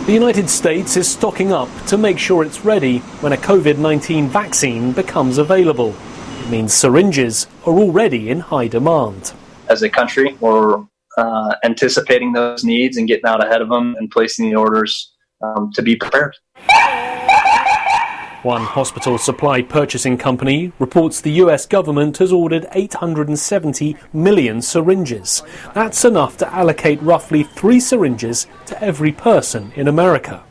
The United States is stocking up to make sure it's ready when a COVID-19 vaccine becomes available. It means syringes are already in high demand. As a country, we're anticipating those needs and getting out ahead of them and placing the orders to be prepared. One hospital supply purchasing company reports the US government has ordered 870 million syringes. That's enough to allocate roughly 3 syringes to every person in America.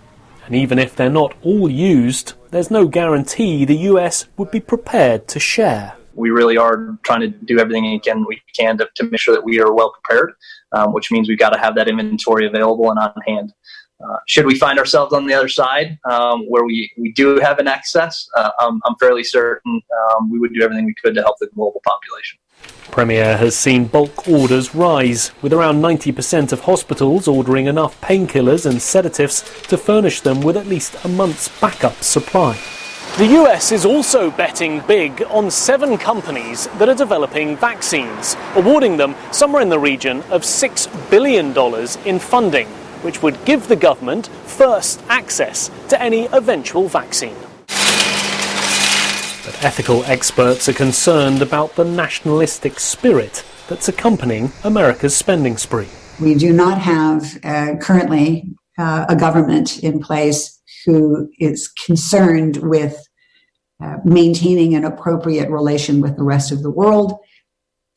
And even if they're not all used, there's no guarantee the US would be prepared to share. We really are trying to do everything we can to make sure that we are well prepared, which means we've got to have that inventory available and on hand. Should we find ourselves on the other side where we do have an excess, I'm fairly certain we would do everything we could to help the global population. Premier has seen bulk orders rise, with around 90% of hospitals ordering enough painkillers and sedatives to furnish them with at least a month's backup supply. The US is also betting big on 7 companies that are developing vaccines, awarding them somewhere in the region of $6 billion in funding, which would give the government first access to any eventual vaccine. But ethical experts are concerned about the nationalistic spirit that's accompanying America's spending spree. We do not have currently a government in place who is concerned with maintaining an appropriate relation with the rest of the world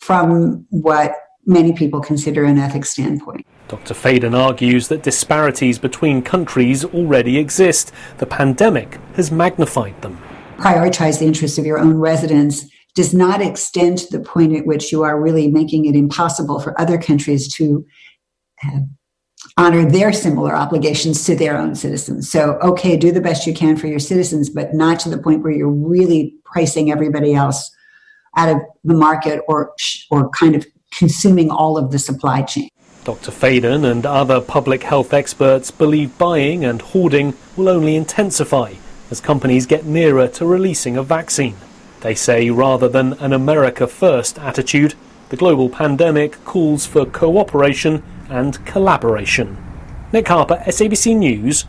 from what many people consider an ethics standpoint. Dr. Faden argues that disparities between countries already exist. The pandemic has magnified them. Prioritize the interests of your own residents does not extend to the point at which you are really making it impossible for other countries to honor their similar obligations to their own citizens. So, okay, do the best you can for your citizens, but not to the point where you're really pricing everybody else out of the market or kind of consuming all of the supply chain. Dr. Faden and other public health experts believe buying and hoarding will only intensify as companies get nearer to releasing a vaccine. They say rather than an America first attitude, the global pandemic calls for cooperation and collaboration. Nick Harper, SABC News.